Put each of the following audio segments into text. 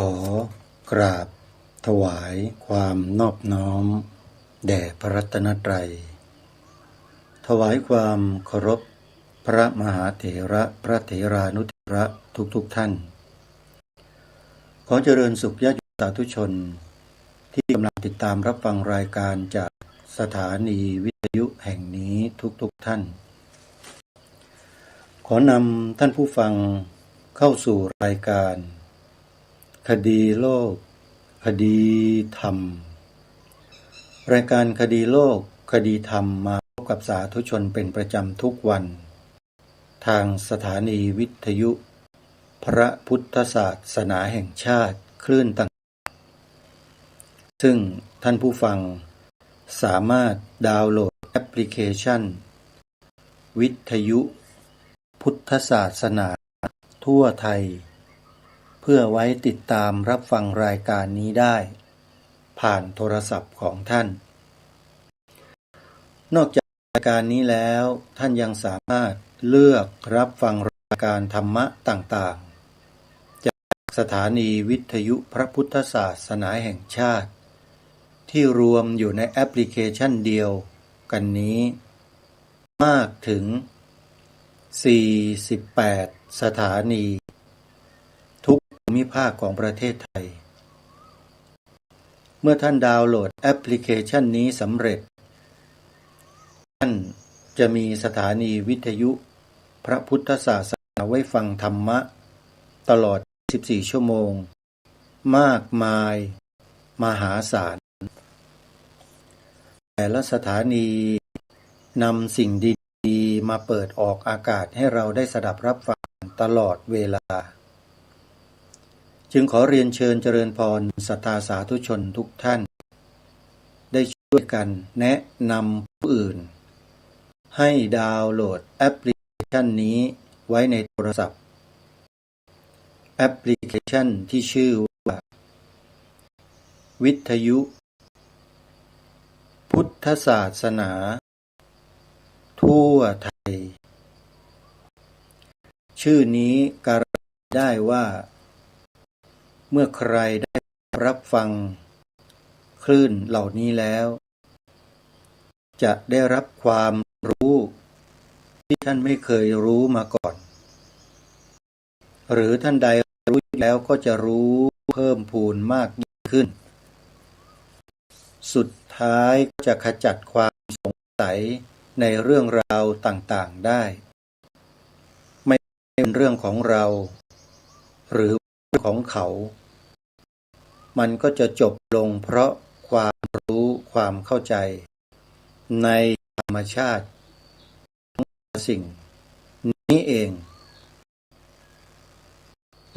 อกราบถวายความนอบน้อมแด่พระรัตนตรัยถวายความเคารพพระมหาเถระพระเถรานุเถระทุกท่านขอเจริญสุขญาติสาธุชนที่กำลังติดตามรับฟังรายการจากสถานีวิทยุแห่งนี้ทุกท่านขอนำท่านผู้ฟังเข้าสู่รายการคดีโลกคดีธรรมรายการคดีโลกคดีธรรมมาพบกับสาธุชนเป็นประจำทุกวันทางสถานีวิทยุพระพุทธศาสนาแห่งชาติคลื่นต่างซึ่งท่านผู้ฟังสามารถดาวน์โหลดแอปพลิเคชันวิทยุพุทธศาสนาทั่วไทยเพื่อไว้ติดตามรับฟังรายการนี้ได้ผ่านโทรศัพท์ของท่านนอกจากรายการนี้แล้วท่านยังสามารถเลือกรับฟังรายการธรรมะต่างๆจากสถานีวิทยุพระพุทธศาสนาแห่งชาติที่รวมอยู่ในแอปพลิเคชันเดียวกันนี้มากถึง48สถานีทุกภูมิภาคของประเทศไทยเมื่อท่านดาวน์โหลดแอปพลิเคชันนี้สำเร็จท่านจะมีสถานีวิทยุพระพุทธศาสนาไว้ฟังธรรมะตลอด24ชั่วโมงมากมายมหาศาลแต่ละสถานีนำสิ่งดีๆมาเปิดออกอากาศให้เราได้สดับรับฟังตลอดเวลาจึงขอเรียนเชิญเจริญพรศรัทธาสาธุชนทุกท่านได้ช่วยกันแนะนำผู้อื่นให้ดาวน์โหลดแอปพลิเคชันนี้ไว้ในโทรศัพท์แอปพลิเคชันที่ชื่อว่าวิทยุพุทธศาสนาทั่วไทยชื่อนี้การันตีได้ว่าเมื่อใครได้รับฟังคลื่นเหล่านี้แล้วจะได้รับความรู้ที่ท่านไม่เคยรู้มาก่อนหรือท่านใดรู้แล้วก็จะรู้เพิ่มพูนมากยิ่งขึ้นสุดท้ายก็จะขจัดความสงสัยในเรื่องราวต่างๆได้ไม่เป็นเรื่องของเราหรือเรื่องของเขามันก็จะจบลงเพราะความรู้ความเข้าใจในธรรมชาติของสิ่งนี้เอง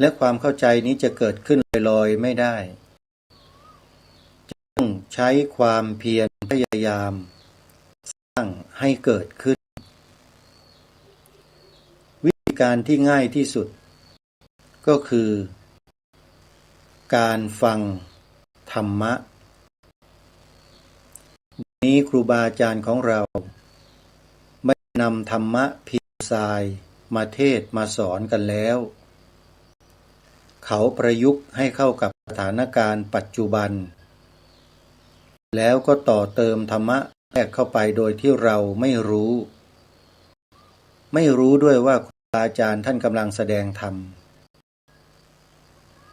และความเข้าใจนี้จะเกิดขึ้นลอยๆไม่ได้ต้องใช้ความเพียรพยายามสร้างให้เกิดขึ้นวิธีการที่ง่ายที่สุดก็คือการฟังธรรมะนี้ครูบาอาจารย์ของเราไม่นำธรรมะเพียงทรายมาเทศมาสอนกันแล้วเขาประยุกต์ให้เข้ากับสถานการณ์ปัจจุบันแล้วก็ต่อเติมธรรมะแทรกเข้าไปโดยที่เราไม่รู้ด้วยว่าครูบาอาจารย์ท่านกำลังแสดงธรรม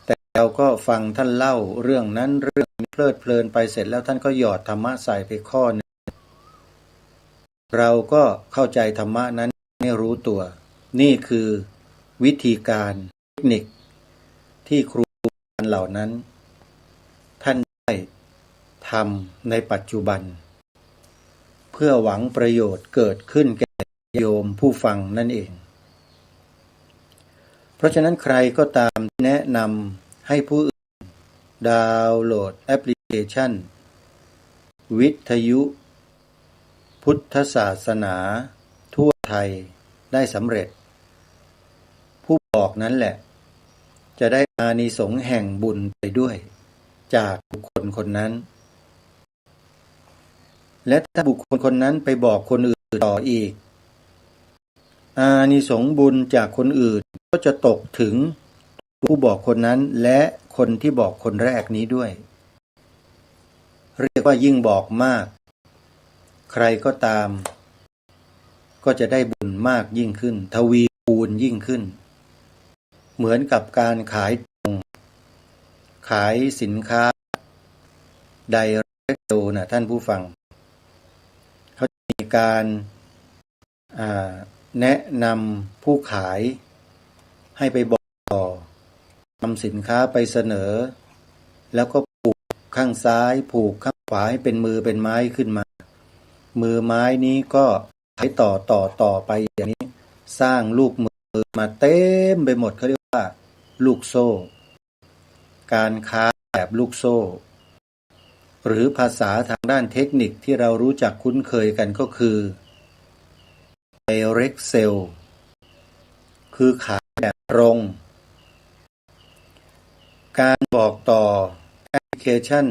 แต่เราก็ฟังท่านเล่าเรื่องนั้นเรื่องนี้เพลิดเพลินไปเสร็จแล้วท่านก็หยอดธรรมะใส่ไปข้อนึงเราก็เข้าใจธรรมะนั้นไม่รู้ตัวนี่คือวิธีการเทคนิคที่ครูอาจารย์เหล่านั้นท่านได้ทำในปัจจุบันเพื่อหวังประโยชน์เกิดขึ้นแก่โยมผู้ฟังนั่นเองเพราะฉะนั้นใครก็ตามแนะนำให้ผู้อื่นดาวน์โหลดแอปพลิเคชันวิทยุพุทธศาสนาทั่วไทยได้สำเร็จผู้บอกนั้นแหละจะได้อานิสงส์แห่งบุญไปด้วยจากบุคคลคนนั้นและถ้าบุคคลคนนั้นไปบอกคนอื่นต่ออีกอานิสงส์บุญจากคนอื่นก็จะตกถึงผู้บอกคนนั้นและ คนที่บอกคนแรกนี้ด้วยเรียกว่ายิ่งบอกมากใครก็ตามก็จะได้บุญมากยิ่งขึ้นทวีคูณยิ่งขึ้นเหมือนกับการขายตรงขายสินค้าไดเรกโตนะท่านผู้ฟังเขาจะมีการแนะนำผู้ขายให้ไปบอกต่อนำสินค้าไปเสนอแล้วก็ผูกข้างซ้ายผูกข้างขวาให้เป็นมือเป็นไม้ขึ้นมามือไม้นี้ก็ขายต่อไปอย่างนี้สร้างลูกมือมาเต็มไปหมดเขาเรียกว่าลูกโซ่การค้าแบบลูกโซ่หรือภาษาทางด้านเทคนิคที่เรารู้จักคุ้นเคยกันก็คือ direct sell คือขายแบบตรงการบอกต่อแอปพลิเคชัน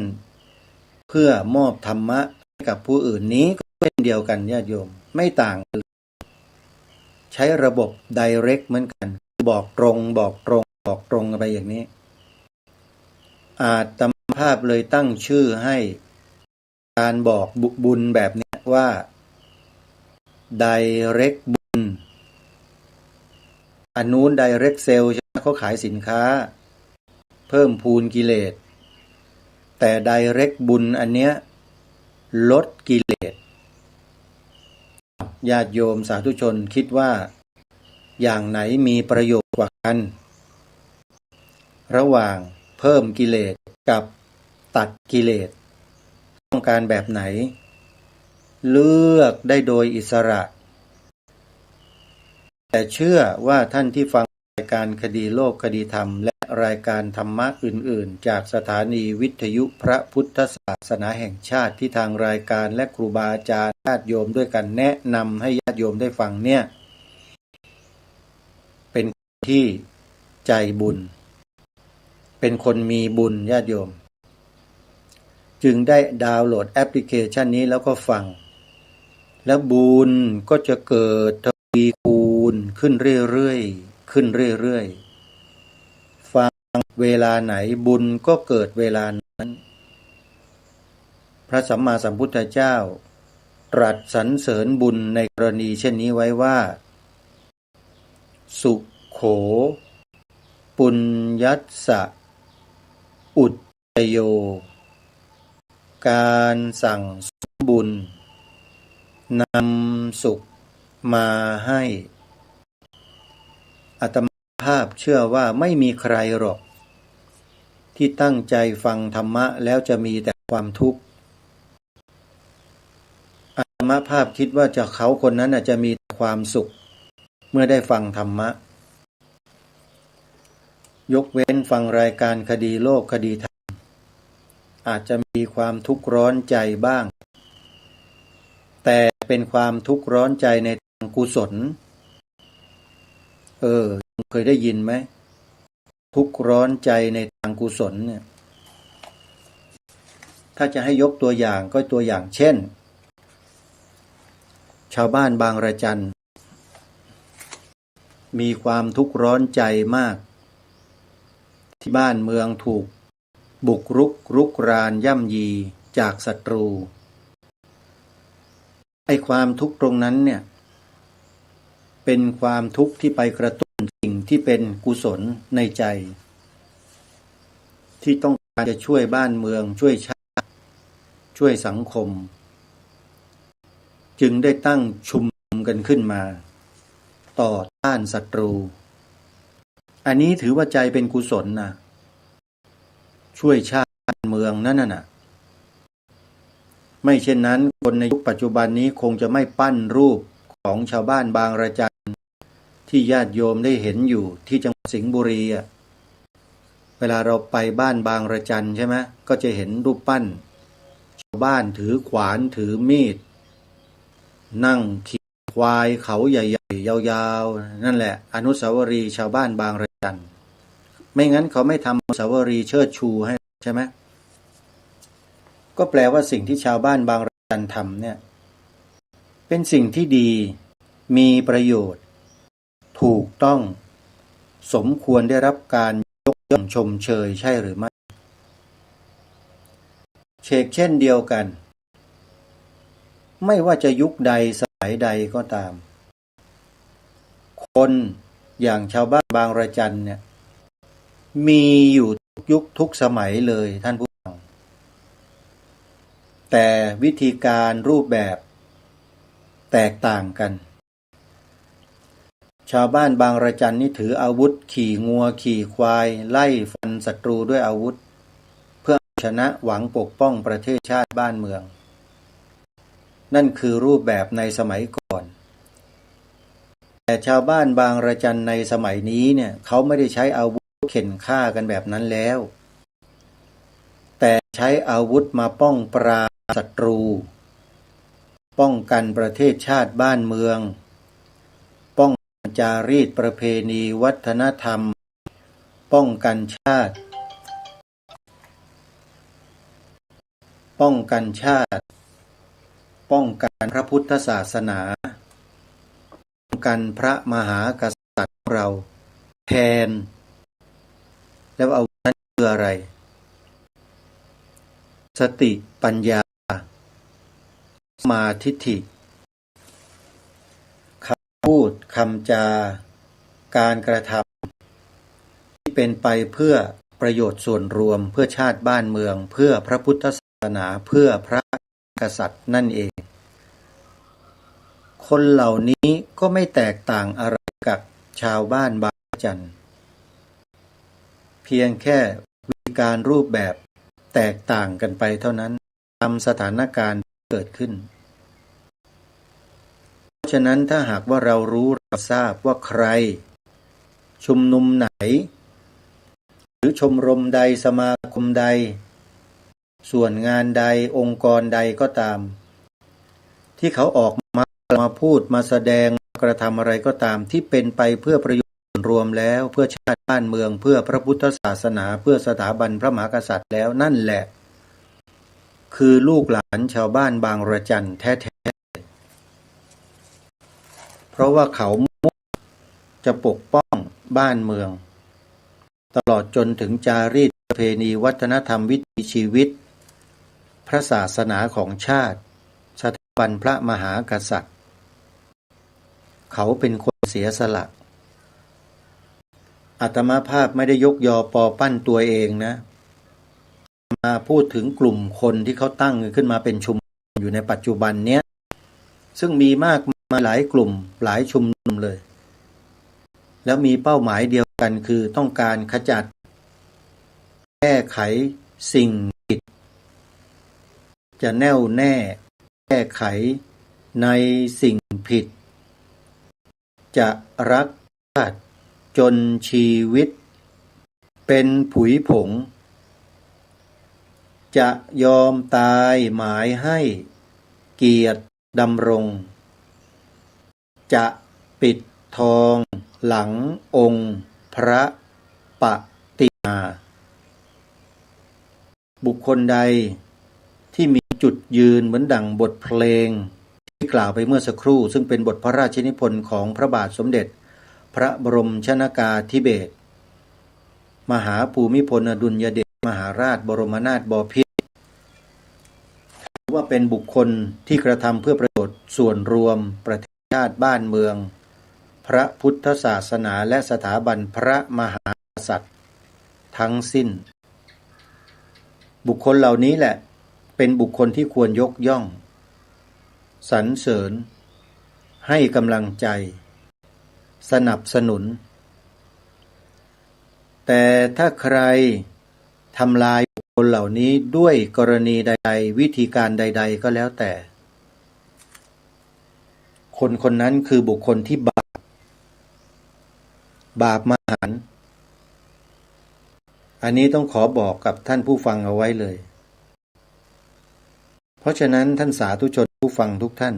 เพื่อมอบธรรมะให้กับผู้อื่นนี้ก็เป็นเดียวกันญาติโยมไม่ต่างกันใช้ระบบ direct เหมือนกันบอกตรงไปอย่างนี้อาตมาภาพเลยตั้งชื่อให้การบอกบุญแบบนี้ว่า direct บุญอันนู้น direct sell ใช่ไหมเขาขายสินค้าเพิ่มพูนกิเลสแต่ direct บุญอันเนี้ยลดกิเลสญาติโยมสาธุชนคิดว่าอย่างไหนมีประโยชน์กว่ากันระหว่างเพิ่มกิเลสกับตัดกิเลสต้องการแบบไหนเลือกได้โดยอิสระแต่เชื่อว่าท่านที่ฟังรายการคดีโลกคดีธรรมและรายการธรรมะอื่นๆจากสถานีวิทยุพระพุทธศาสนาแห่งชาติที่ทางรายการและครูบาอาจารย์ญาติโยมด้วยกันแนะนำให้ญาติโยมได้ฟังเนี่ยเป็นที่ใจบุญเป็นคนมีบุญญาติโยมจึงได้ดาวน์โหลดแอปพลิเคชันนี้แล้วก็ฟังแล้วบุญก็จะเกิดทวีคูณขึ้นเรื่อยๆฟังเวลาไหนบุญก็เกิดเวลานั้นพระสัมมาสัมพุทธเจ้าตรัสสรรเสริญบุญในกรณีเช่นนี้ไว้ว่าสุโขปุญญัสสะอุตตโยการสั่งสมบุญนำสุขมาให้อาตมาภาพเชื่อว่าไม่มีใครหรอกที่ตั้งใจฟังธรรมะแล้วจะมีแต่ความทุกข์อาตมาภาพคิดว่าเขาคนนั้นจะมีแต่ความสุขเมื่อได้ฟังธรรมะยกเว้นฟังรายการคดีโลกคดีธรรมอาจจะมีความทุกข์ร้อนใจบ้างแต่เป็นความทุกข์ร้อนใจในทางกุศลเคยได้ยินไหมทุกข์ร้อนใจในทางกุศลเนี่ยถ้าจะให้ยกตัวอย่างก็ตัวอย่างเช่นชาวบ้านบางระจันมีความทุกข์ร้อนใจมากที่บ้านเมืองถูกบุกรุกรานย่ำยีจากศัตรูไอ้ความทุกข์ตรงนั้นเนี่ยเป็นความทุกข์ที่ไปกระตุ้นสิ่งที่เป็นกุศลในใจที่ต้องการจะช่วยบ้านเมืองช่วยชาติช่วยสังคมจึงได้ตั้งชุมนุมกันขึ้นมาต่อต้านศัตรูอันนี้ถือว่าใจเป็นกุศลนะช่วยชาติบ้านเมืองนั่นน่ะไม่เช่นนั้นคนในยุคปัจจุบันนี้คงจะไม่ปั้นรูปของชาวบ้านบางระจันที่ญาติโยมได้เห็นอยู่ที่จังหวัดสิงห์บุรีเวลาเราไปบ้านบางระจันใช่ไหมก็จะเห็นรูปปั้นชาวบ้านถือขวานถือมีดนั่งขี่ควายเขาใหญ่ๆยาวๆนั่นแหละอนุสาวรีย์ชาวบ้านบางระจันไม่งั้นเขาไม่ทำอนุสาวรีย์เชิดชูให้ใช่ไหมก็แปลว่าสิ่งที่ชาวบ้านบางระจันทำเนี่ยเป็นสิ่งที่ดีมีประโยชน์ถูกต้องสมควรได้รับการยก ย่องชมเชยใช่หรือไม่เชกเช่นเดียวกันไม่ว่าจะยุคใดสมัยใดก็ตามคนอย่างชาวบ้านบางระจันเนี่ยมีอยู่ทุกยุคทุกสมัยเลยท่านผู้ฟังแต่วิธีการรูปแบบแตกต่างกันชาวบ้านบางระจันนี่ถืออาวุธขี่งัวขี่ควายไล่ฟันศัตรูด้วยอาวุธเพื่อชนะหวังปกป้องประเทศชาติบ้านเมืองนั่นคือรูปแบบในสมัยก่อนแต่ชาวบ้านบางระจันในสมัยนี้เนี่ยเขาไม่ได้ใช้อาวุธเข็นฆ่ากันแบบนั้นแล้วแต่ใช้อาวุธมาป้องปราบศัตรูป้องกันประเทศชาติบ้านเมืองป้องกันจารีตประเพณีวัฒนธรรมป้องกันชาติป้องกันชาติป้องกันพระพุทธศาสนาป้องกันพระมหากษัตริย์ของเราแทนแล้วเอานั้นคืออะไรสติปัญญาสัมมาทิฏฐิคำพูดคำจาการกระทำที่เป็นไปเพื่อประโยชน์ส่วนรวมเพื่อชาติบ้านเมืองเพื่อพระพุทธศาสนาเพื่อพระกษัตริย์นั่นเองคนเหล่านี้ก็ไม่แตกต่างอะไรกับชาวบ้านบางระจันเพียงแค่วิธีการรูปแบบแตกต่างกันไปเท่านั้นตามสถานการณ์ที่เกิดขึ้นเพราะฉะนั้นถ้าหากว่าเรารู้เราทราบว่าใครชุมนุมไหนหรือชมรมใดสมาคมใดส่วนงานใดองค์กรใดก็ตามที่เขาออกมาพูดมาแสดงกระทำอะไรก็ตามที่เป็นไปเพื่อประโยชน์ส่วนรวมแล้วเพื่อชาติบ้านเมืองเพื่อพระพุทธศาสนาเพื่อสถาบันพระมหากษัตริย์แล้วนั่นแหละคือลูกหลานชาวบ้านบางระจันแท้ๆเพราะว่าเขามุ่งจะปกป้องบ้านเมืองตลอดจนถึงจารีตประเพณีวัฒนธรรมวิถีชีวิตพระศาสนาของชาติสถาบันพระมหากษัตริย์เขาเป็นคนเสียสละอาตมาภาพไม่ได้ยกยอปอปั้นตัวเองนะมาพูดถึงกลุ่มคนที่เขาตั้งขึ้นมาเป็นชุมนุมอยู่ในปัจจุบันเนี้ยซึ่งมีมากมาหลายกลุ่มหลายชุมนุมเลยแล้วมีเป้าหมายเดียวกันคือต้องการขจัดแก้ไขสิ่งผิดจะแน่วแน่แก้ไขในสิ่งผิดจะรักชาติจนชีวิตเป็นผุยผงจะยอมตายหมายให้เกียรติดำรงจะปิดทองหลังองค์พระปฏิมาบุคคลใดที่มีจุดยืนเหมือนดั่งบทเพลงที่กล่าวไปเมื่อสักครู่ซึ่งเป็นบทพระราชนิพนธ์ของพระบาทสมเด็จพระบรมชนกาธิเบศรมหาภูมิพลอดุลยเดชมหาราชบรมนาถบพิตรว่าเป็นบุคคลที่กระทำเพื่อประโยชน์ส่วนรวมประเทศชาติบ้านเมืองพระพุทธศาสนาและสถาบันพระมหากษัตริย์ทั้งสิ้นบุคคลเหล่านี้แหละเป็นบุคคลที่ควรยกย่องสรรเสริญให้กำลังใจสนับสนุนแต่ถ้าใครทำลายบุคคลเหล่านี้ด้วยกรณีใดๆวิธีการใดๆก็แล้วแต่คนคนนั้นคือบุคคลที่บาปมหันต์อันนี้ต้องขอบอกกับท่านผู้ฟังเอาไว้เลยเพราะฉะนั้นท่านสาธุชนผู้ฟังทุกท่าน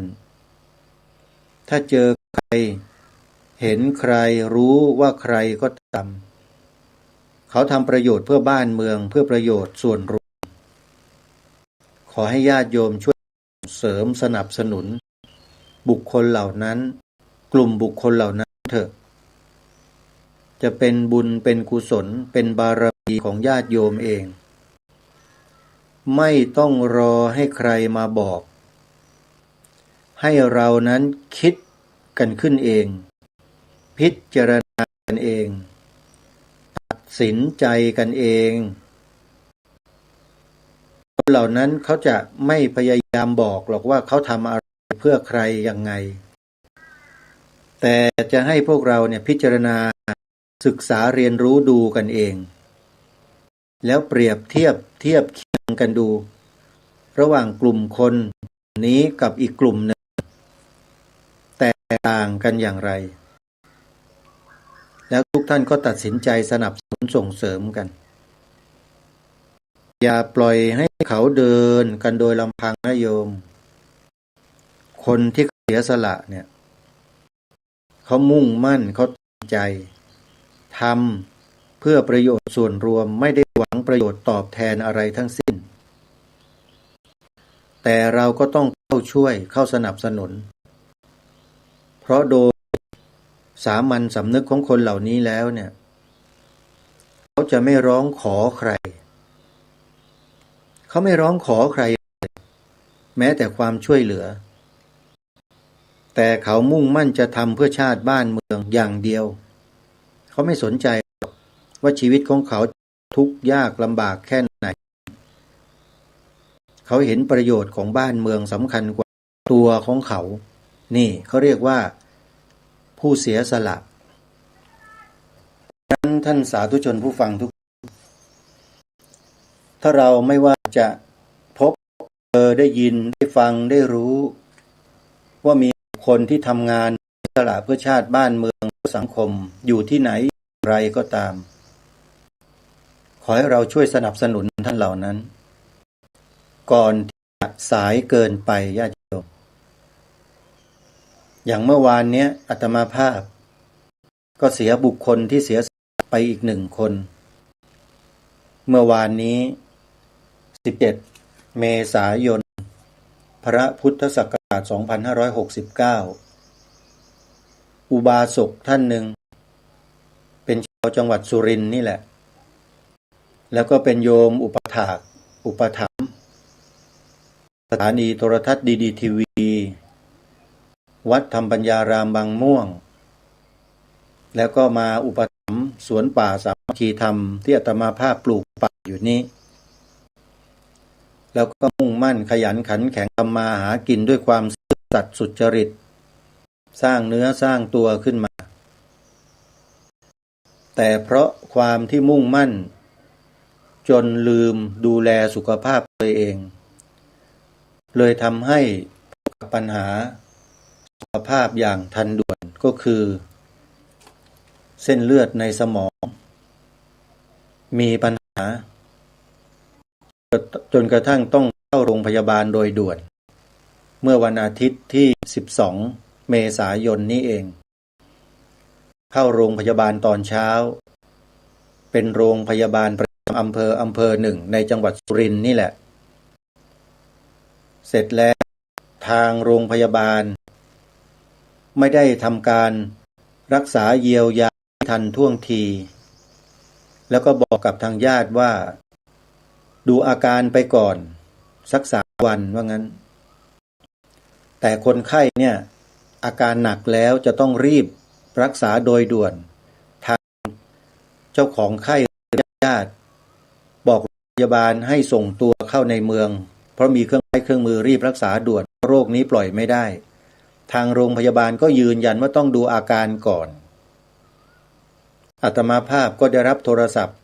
ถ้าเจอใครเห็นใครรู้ว่าใครก็ตามเขาทำประโยชน์เพื่อบ้านเมืองเพื่อประโยชน์ส่วนรวมขอให้ญาติโยมช่วยเสริมสนับสนุนบุคคลเหล่านั้นกลุ่มบุคคลเหล่านั้นเถอะ จะเป็นบุญเป็นกุศลเป็นบารมีของญาติโยมเองไม่ต้องรอให้ใครมาบอกให้เรานั้นคิดกันขึ้นเองพิจารณากันเองตัดสินใจกันเองคนเหล่านั้นเขาจะไม่พยายามบอกหรอกว่าเขาทำอะไรเพื่อใครยังไงแต่จะให้พวกเราเนี่ยพิจารณาศึกษาเรียนรู้ดูกันเองแล้วเปรียบเทียบเคียงกันดูระหว่างกลุ่มคนนี้กับอีกกลุ่มหนึ่งแตกต่างกันอย่างไรแล้วทุกท่านก็ตัดสินใจสนับสนุนส่งเสริมกันอย่าปล่อยให้เขาเดินกันโดยลำพังนะโยมคนที่เสียสละเนี่ยเขามุ่งมั่นเขาตั้งใจทำเพื่อประโยชน์ส่วนรวมไม่ได้หวังประโยชน์ตอบแทนอะไรทั้งสิ้นแต่เราก็ต้องเข้าช่วยเข้าสนับสนุนเพราะโดยสามัญสำนึกของคนเหล่านี้แล้วเนี่ยเขาจะไม่ร้องขอใครเขาไม่ร้องขอใครแม้แต่ความช่วยเหลือแต่เขามุ่งมั่นจะทำเพื่อชาติบ้านเมืองอย่างเดียวเขาไม่สนใจว่าชีวิตของเขาทุกข์ยากลำบากแค่ไหนเขาเห็นประโยชน์ของบ้านเมืองสำคัญกว่าตัวของเขานี่เขาเรียกว่าผู้เสียสละท่านสาธุชนผู้ฟังทุกถ้าเราไม่ว่าจะพบได้ยินได้ฟังได้รู้ว่ามีคนที่ทำงานสละเพื่อชาติบ้านเมืองสังคมอยู่ที่ไหนไรก็ตามขอให้เราช่วยสนับสนุนท่านเหล่านั้นก่อนที่จะสายเกินไปญาติโยมอย่างเมื่อวานนี้อาตมาภาพก็เสียบุคคลที่เสียไปอีก1 คนเมื่อวานนี้17 เมษายนพระพุทธศักราช2569อุบาสกท่านหนึ่งเป็นชาวจังหวัดสุรินทร์นี่แหละแล้วก็เป็นโยมอุปถัมภ์สถานีโทรทัศน์ดีทีวีวัดธรรมปัญญารามบางม่วงแล้วก็มาอุปถัมภ์สวนป่าสามัคคีธรรมที่อาตมาภาพปลูกป่าอยู่นี้แล้วก็มุ่งมั่นขยันขันแข็งทำมาหากินด้วยความซื่อสัตย์สุจริตสร้างเนื้อสร้างตัวขึ้นมาแต่เพราะความที่มุ่งมั่นจนลืมดูแลสุขภาพตัวเองเลยทำให้พบกับปัญหาสุขภาพอย่างทันด่วนก็คือเส้นเลือดในสมองมีปัญหาจนกระทั่งต้องเข้าโรงพยาบาลโดยด่วนเมื่อวันอาทิตย์ที่12 เมษายนนี้เองเข้าโรงพยาบาลตอนเช้าเป็นโรงพยาบาลประจำอำเภอหนึ่งในจังหวัดสุรินทร์นี่แหละเสร็จแล้วทางโรงพยาบาลไม่ได้ทำการรักษาเยียวยาทันท่วงทีแล้วก็บอกกับทางญาติว่าดูอาการไปก่อนสัก3 วันว่างั้นแต่คนไข้เนี่ยอาการหนักแล้วจะต้องรีบรักษาโดยด่วนทางเจ้าของไข้ญาติบอกพยาบาลให้ส่งตัวเข้าในเมืองเพราะมีเครื่องมือรีบรักษาด่วนโรคนี้ปล่อยไม่ได้ทางโรงพยาบาลก็ยืนยันว่าต้องดูอาการก่อนอาตมาภาพก็ได้รับโทรศัพท์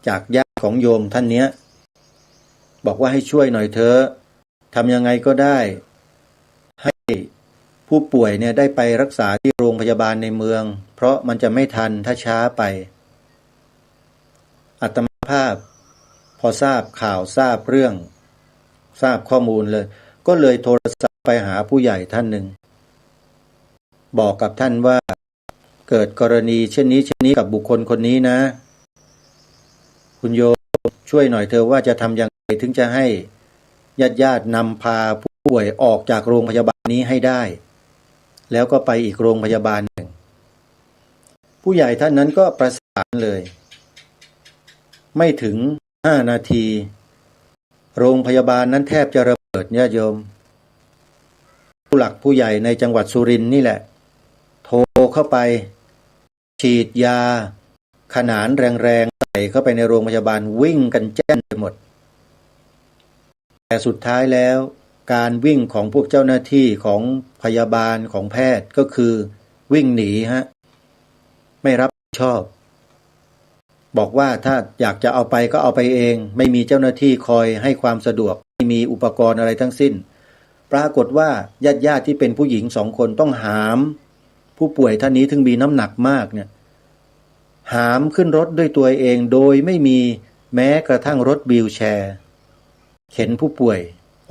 จากญาติของโยมท่านเนี้ยบอกว่าให้ช่วยหน่อยเถอะทำยังไงก็ได้ให้ผู้ป่วยเนี่ยได้ไปรักษาที่โรงพยาบาลในเมืองเพราะมันจะไม่ทันถ้าช้าไปอาตมาภาพพอทราบข่าวทราบเรื่องทราบข้อมูลเลยก็เลยโทรศัพท์ไปหาผู้ใหญ่ท่านหนึ่งบอกกับท่านว่าเกิดกรณีเช่นนี้กับบุคคลคนนี้นะคุณโยมช่วยหน่อยเถอะว่าจะทำอย่างไรถึงจะให้ญาตินำพาผู้ป่วยออกจากโรงพยาบาลนี้ให้ได้แล้วก็ไปอีกโรงพยาบาลหนึ่งผู้ใหญ่ท่านนั้นก็ประสา านเลย ไม่ถึง5 นาทีโรงพยาบาลนั้นแทบจะระเบิดญาติโยมผู้หลักผู้ใหญ่ในจังหวัดสุรินทร์นี่แหละโทรเข้าไปฉีดยาขนานแรงๆใส่เข้าไปในโรงพยาบาลวิ่งกันแจ้นไปหมดแต่สุดท้ายแล้วการวิ่งของพวกเจ้าหน้าที่ของพยาบาลของแพทย์ก็คือวิ่งหนีไม่รับผิดชอบบอกว่าถ้าอยากจะเอาไปก็เอาไปเองไม่มีเจ้าหน้าที่คอยให้ความสะดวกไม่มีอุปกรณ์อะไรทั้งสิ้นปรากฏว่าญาติที่เป็นผู้หญิง2 คนต้องหามผู้ป่วยท่านนี้ถึงมีน้ำหนักมากเนี่ยหามขึ้นรถด้วยตัวเองโดยไม่มีแม้กระทั่งรถวีลแชร์เข็นผู้ป่วย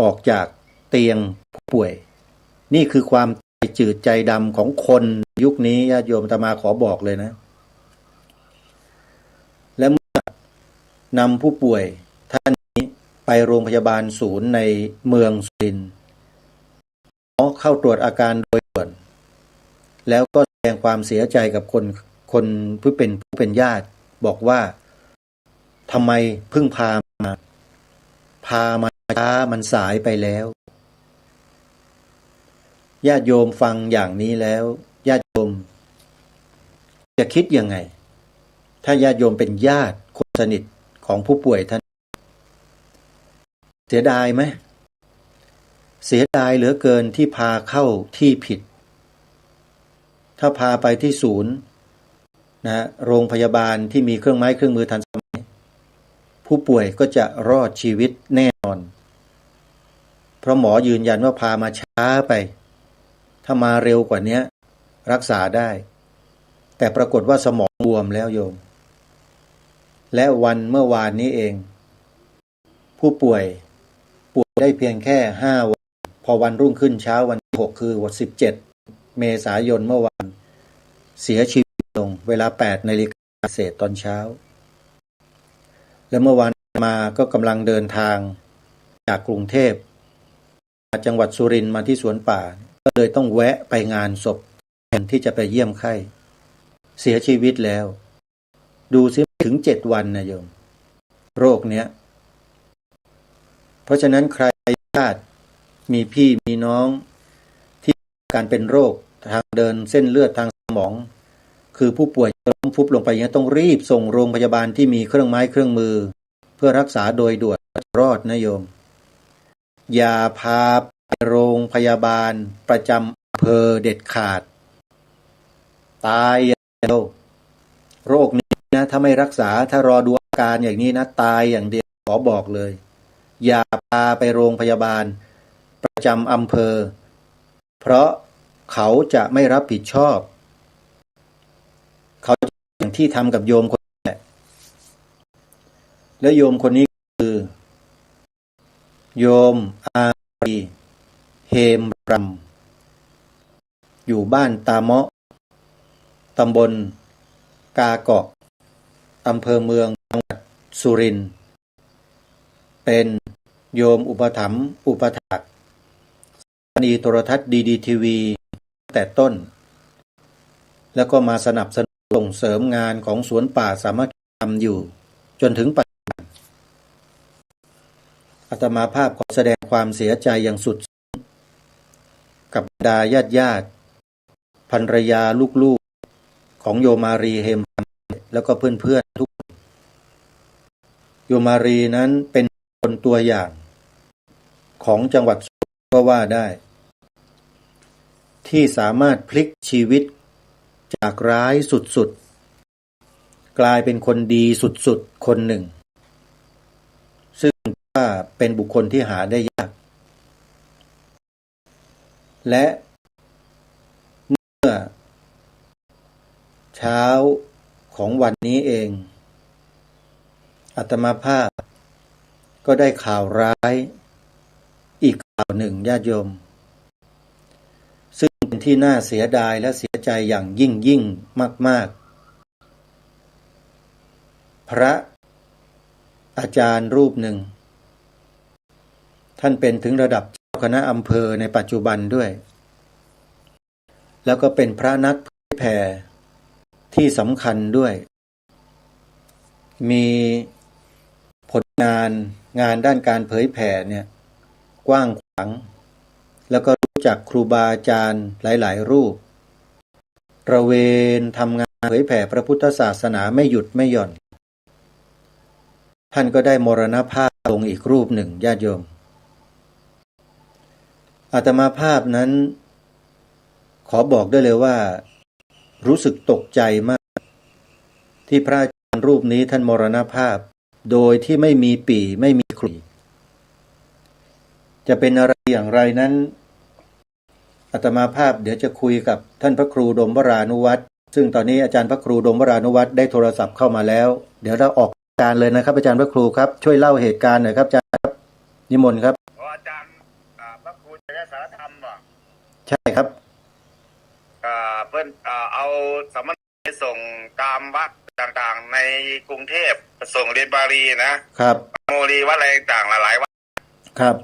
ออกจากเตียงผู้ป่วยนี่คือความใจจืดใจดำของคนยุคนี้ญาติโยมอาตมาขอบอกเลยนะและเมื่อนำผู้ป่วยท่านนี้ไปโรงพยาบาลศูนย์ในเมืองสุรินทร์เข้าตรวจอาการโดยด่วนแล้วก็แสดงความเสียใจกับคนผู้เป็นญาติบอกว่าทำไมเพิ่งพามาช้ามันสายไปแล้วญาติโยมฟังอย่างนี้แล้วญาติโยมจะคิดยังไงถ้าญาติโยมเป็นญาติคนสนิทของผู้ป่วยท่านเสียดายไหมเสียดายเหลือเกินที่พาเข้าที่ผิดถ้าพาไปที่ศูนย์โรงพยาบาลที่มีเครื่องไม้เครื่องมือทันสมัยผู้ป่วยก็จะรอดชีวิตแน่นอนเพราะหมอยืนยันว่าพามาช้าไปถ้ามาเร็วกว่านี้รักษาได้แต่ปรากฏว่าสมองบวมแล้วโยมและเมื่อวานนี้เองผู้ป่วยได้เพียงแค่5 วันพอวันรุ่งขึ้นเช้าวันที่6คือวัน17 เมษายนเมื่อวานเสียชีวิตลงเวลา 8 นาฬิกาเศษตอนเช้าและเมื่อวานมาก็กำลังเดินทางจากกรุงเทพจังหวัดสุรินทร์มาที่สวนป่าก็เลยต้องแวะไปงานศพแทนที่จะไปเยี่ยมไข้เสียชีวิตแล้วดูซิถึง7 วันนะโยมโรคเนี้ยเพราะฉะนั้นใครญาติมีพี่มีน้องที่การเป็นโรคทางเดินเส้นเลือดทางสมองคือผู้ป่วยล้มฟุบลงไปอย่างนี้ต้องรีบส่งโรงพยาบาลที่มีเครื่องไม้เครื่องมือเพื่อรักษาโดยด่วนรอดนะโยมอย่าพาไปโรงพยาบาลประจำอำเภอเด็ดขาดตายอย่างเดียวโรคนี้นะถ้าไม่รักษาถ้ารอดูอาการอย่างนี้นะตายอย่างเดียวขอบอกเลยอย่าพาไปโรงพยาบาลประจำอำเภอเพราะเขาจะไม่รับผิดชอบเขาอย่างที่ทำกับโยมคนนี้และโยมคนนี้คือโยมอารีเฮมรำอยู่บ้านตาเมาะตำบลกาเกาะอำเภอเมืองจังหวัดสุรินทร์เป็นโยมอุปถัมภ์อุปถากสถานีโทรทัศน์ดีทีวีแต่ต้นแล้วก็มาสนับสนุนส่งเสริมงานของสวนป่าสามัคคีธรรมอยู่จนถึงปัจจุบันอาตมาภาพขอแสดงความเสียใจอย่างสุดกับบรรดาญาติภรรยาลูกๆของโยมารีเฮมแล้วก็เพื่อนๆทุกคนโยมารีนั้นเป็นคนตัวอย่างของจังหวัดสุรินทร์ก็ว่าได้ที่สามารถพลิกชีวิตจากร้ายสุดๆกลายเป็นคนดีสุดๆคนหนึ่งซึ่งว่าเป็นบุคคลที่หาได้ยากและเมื่อเช้าของวันนี้เองอาตมาภาพก็ได้ข่าวร้ายอีกข่าวหนึ่งญาติโยมซึ่งเป็นที่น่าเสียดายและเสียใจอย่างยิ่งมากๆพระอาจารย์รูปหนึ่งท่านเป็นถึงระดับเจ้าคณะอำเภอในปัจจุบันด้วยแล้วก็เป็นพระนักเผยแผ่ที่สำคัญด้วย มีผลงานด้านการเผยแผ่เนี่ยกว้างขวางแล้วก็รู้จักครูบาอาจารย์หลายๆรูปตระเวนทำงานเผยแผ่พระพุทธศาสนาไม่หยุดไม่หย่อนท่านก็ได้มรณภาพลงอีกรูปหนึ่งญาติโยมอาตมาภาพนั้นขอบอกได้เลยว่ารู้สึกตกใจมากที่พระอาจารย์รูปนี้ท่านมรณภาพโดยที่ไม่มีปี่ไม่มีขลุ่ยจะเป็นอะไรอย่างไรนั้นอาตมาภาพเดี๋ยวจะคุยกับท่านพระครูดมวรานุวัตรซึ่งตอนนี้อาจารย์พระครูดมวรานุวัตรได้โทรศัพท์เข้ามาแล้วเดี๋ยวเราออกการเลยนะครับอาจารย์พระครูครับช่วยเล่าเหตุการณ์หน่อยครับอาจารย์ครับนิมนต์ครับอาจารย์พระครูจะได้สารธรรมบ่ใช่ครับเพิ่นเอาสามเณรไปส่งตามวัดต่างๆในกรุงเทพส่งเรียนบาลีนะครับโมลีวัดอะไรต่างๆหลายวัดครับ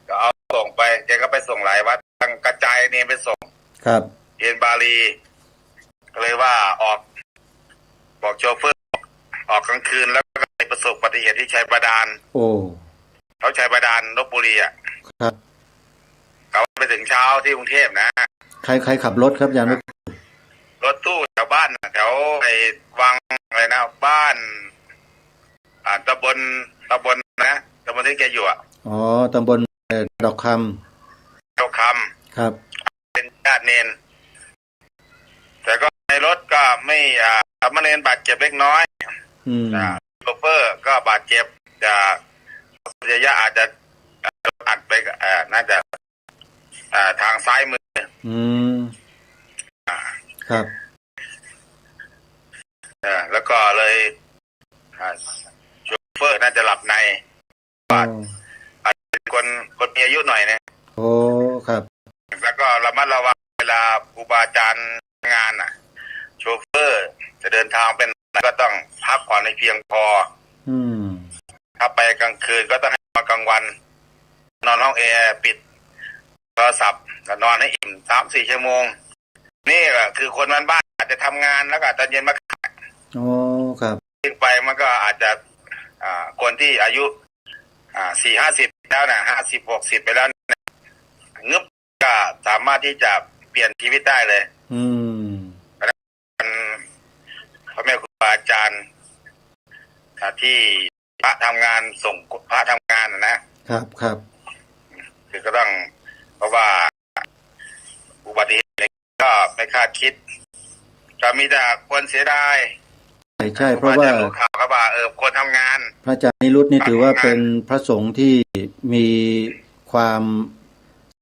ก็เอาส่งไปแกก็ไปส่งหลายวัดทางกระจายเนี่ยไปส่งครับเรียนบาลีก็เลยว่าบอกโชเฟอร์ออกกลางคืนแล้วก็ไปประสบอุบัติเหตุที่ชัยบาดาลโอ้เขาชัยบาดาลลพบุรีครับเขาไปถึงเช้าที่กรุงเทพนะใครขับรถครับอาจารย์รถตู้แถวบ้านแถวไอ้วังอะไรนะบ้านตำบลนะตำบลที่แกอยู่อ๋อตำบลดอกคำครับเป็นญาติเนนแต่ก็ในรถก็ไม่สามเณรบาดเจ็บเล็กน้อยโชเฟอร์ก็บาดเจ็บระยะอาจจะอัดไปน่าจะทางซ้ายมือครับแล้วก็เลยโชเฟอร์น่าจะหลับในอาจจะเป็นคนมีอายุหน่อยนะโอ้ครับแล้วก็ระมัดระวังเวลาครูบาอาจารย์งานโชเฟอร์จะเดินทางเป็นก็ต้องพักผ่อนให้เพียงพอถ้าไปกลางคืนก็ต้องให้มากลางวันนอนห้องแอร์ปิดโทรศัพท์แล้วนอนให้อิ่ม 3-4 ชั่วโมงนี่แหละคือคนบ้านอาจจะทำงานแล้วก็ตอนเย็นมาโอ้ครับขึ้นไปมันก็อาจจะคนที่อายุ40-50แล้วนะ50-60ไปแล้วงึบก็สามารถที่จะเปลี่ยนชีวิตได้เลยพระแม่ครูบาอาจารย์ที่พระทำงานส่งพระทำงานนะครับคือก็ต้องเพราะว่าอุบัติเหตุก็ไม่คาดคิดจะมีแต่คนเสียดายใช่เพราะว่าข่าวว่าคนทำงานพระอาจารย์นิรุตนี่ถือว่าเป็นพระสงฆ์ที่มีความ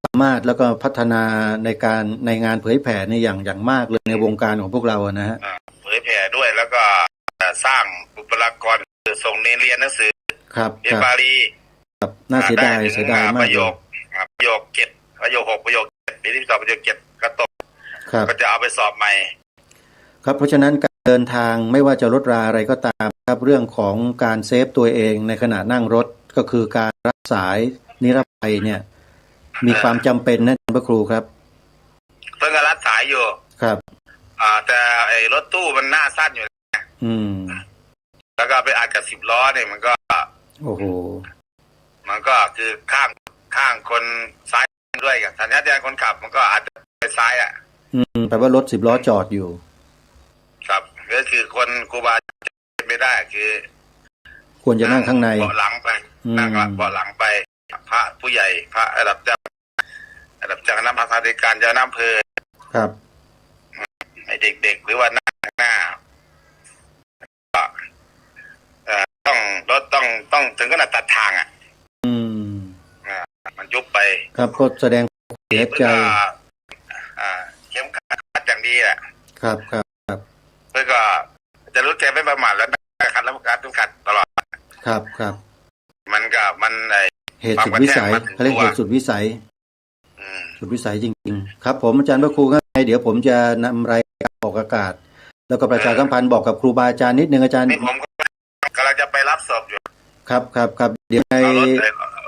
สามารถแล้วก็พัฒนาในงานเผยแผ่ในอย่างมากเลยในวงการของพวกเรานะฮะเผยแผ่ด้วยแล้วก็สร้างบุคลากรส่งเรียนหนังสือเรียนบาลีครับน่าเสียดายมากประโยค7ประโยค6ประโยค7ปีที่2ประโยค7ก็ตกก็จะเอาไปสอบใหม่ครับเพราะฉะนั้นการเดินทางไม่ว่าจะรถราอะไรก็ตามครับเรื่องของการเซฟตัวเองในขณะนั่งรถก็คือการรักษานิรภัยเนี่ยมีความจำเป็นนะพระครูครับเพิ่งรัดสายอยู่ครับแต่ไอ้รถตู้มันหน้าสั้นอยู่แล้วก็ไปอัดกับ10 ล้อเนี่ยมันก็โอ้โหมันก็คือข้างคนซ้ายด้วยกับสัญชาตญาณคนขับมันก็อาจจะไปซ้ายแปลว่ารถ10 ล้อจอดอยู่ครับก็คือคนครูบาไม่ได้คือควรจะนั่งข้างในเบาะหลังไปนั่งเบาะหลังไปพระผู้ใหญ่พระระดับเจ้าคณะพระสาธิการเจ้าอำเภอครับให้เด็กๆหรือว่าหน้าต้องถึงขนาดตัดทางมันยุบไปครับก็แสดงเสียใจเข้มขัดอย่างดีครับเพื่อก็จะรู้แกไม่ประมาทแล้วขัดแล้วการต้องขัดตลอดครับมันเหตุสุดวิสัยเขาเรียกเหตุสุดวิสัยจริงๆครับผมอาจารย์พระครูครับเดี๋ยวผมจะนำรายการออกอากาศแล้วก็ประชาสัมพันธ์บอกกับครูบาอาจารย์นิดนึงอาจารย์นี่ผมกำลังจะไปรับศพอยู่ครับเดี๋ยว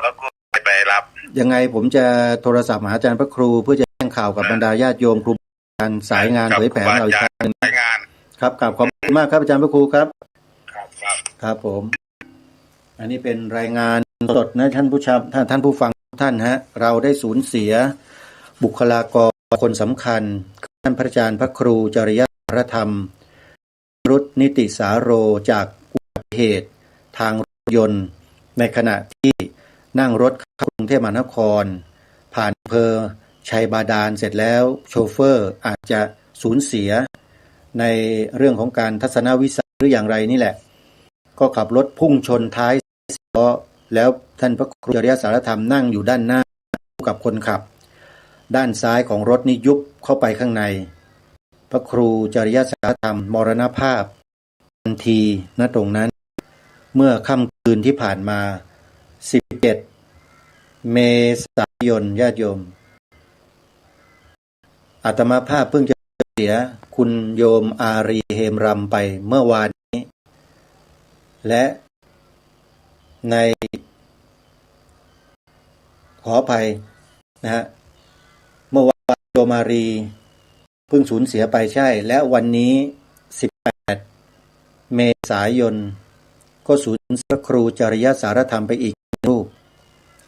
แล้วก็ไปรับยังไงผมจะโทรศัพท์หาอาจารย์พระครูเพื่อจะแจ้งข่าวกับบรรดาญาติโยมครูการสายงานเผยแผ่เราอีกครั้งครับกราบขอบคุณมากครับอาจารย์พระครูครับ ครับผมอันนี้เป็นรายงานสดนะท่านผู้ชมท่านผู้ฟังทุกท่านฮะเราได้สูญเสียบุคลากรคนสำคัญท่านพระอาจารย์พระครูจริยธรรมรุตนิติสาโรจากอุบัติเหตุทางรถยนต์ในขณะที่นั่งรถเข้ากรุงเทพมหานครผ่านอำเภอชัยบาดาลเสร็จแล้วโชเฟอร์อาจจะสูญเสียในเรื่องของการทัศนวิสัยหรืออย่างไรนี่แหละก็ขับรถพุ่งชนท้ายล้อแล้วท่านพระครูจริยสารธรรมนั่งอยู่ด้านหน้ากับคนขับด้านซ้ายของรถนี่ยุบเข้าไปข้างในพระครูจริยสารธรรมมรณภาพทันทีณตรงนั้นเมื่อค่ำคืนที่ผ่านมา17เมษายนญาติโยมอาตมาภาพเพิ่งจะเสียคุณโยมอารีเฮมรำไปเมื่อวานนี้และในขออภัยนะฮะเมื่อวานโยมอารีเพิ่งสูญเสียไปใช่และวันนี้18เมษายนก็สูญเสียครูจริยสารธรรมไปอีกรูป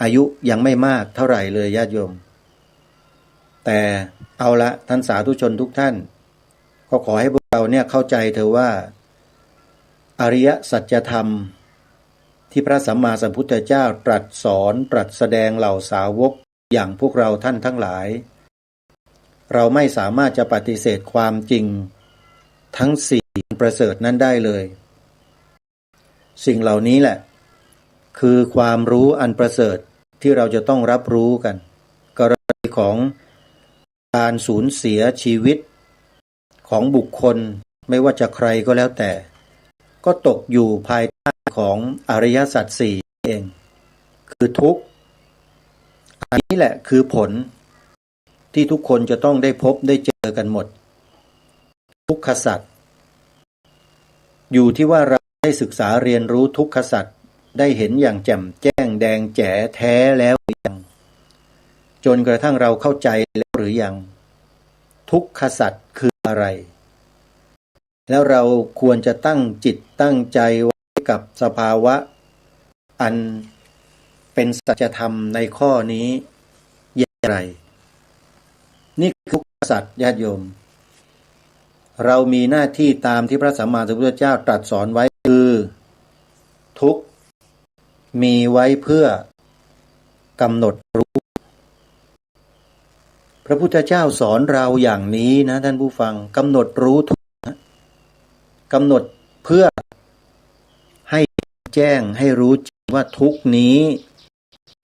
อายุยังไม่มากเท่าไหร่เลยญาติโยมแต่เอาละท่านสาธุชนทุกท่านก็ขอให้พวกเราเนี่ยเข้าใจเถอะว่าอริยสัจธรรมที่พระสัมมาสัมพุทธเจ้าตรัสสอนตรัสแสดงเหล่าสาวกอย่างพวกเราท่านทั้งหลายเราไม่สามารถจะปฏิเสธความจริงทั้งสี่ประเสริฐนั้นได้เลยสิ่งเหล่านี้แหละคือความรู้อันประเสริฐที่เราจะต้องรับรู้กันกรณีของการสูญเสียชีวิตของบุคคลไม่ว่าจะใครก็แล้วแต่ก็ตกอยู่ภายใต้ของอริยสัจสี่เองคือทุกข์อันนี้แหละคือผลที่ทุกคนจะต้องได้พบได้เจอกันหมดทุกขสัจอยู่ที่ว่าเราได้ศึกษาเรียนรู้ทุกขสัจได้เห็นอย่างแจ่มแจ้งแดงแจ๋แท้แล้วหรือยังจนกระทั่งเราเข้าใจแล้วหรือยังทุกขสัจคืออะไรแล้วเราควรจะตั้งจิตตั้งใจไว้กับสภาวะอันเป็นสัจธรรมในข้อนี้อย่างไรนี่คือทุกขสัจญาติโยมเรามีหน้าที่ตามที่พระสัมมาสัมพุทธเจ้าตรัสสอนไว้คือทุกข์มีไว้เพื่อกำหนดรู้พระพุทธเจ้าสอนเราอย่างนี้นะท่านผู้ฟังกำหนดรู้ทุกข์กำหนดเพื่อให้แจ้งให้รู้จริงว่าทุกข์นี้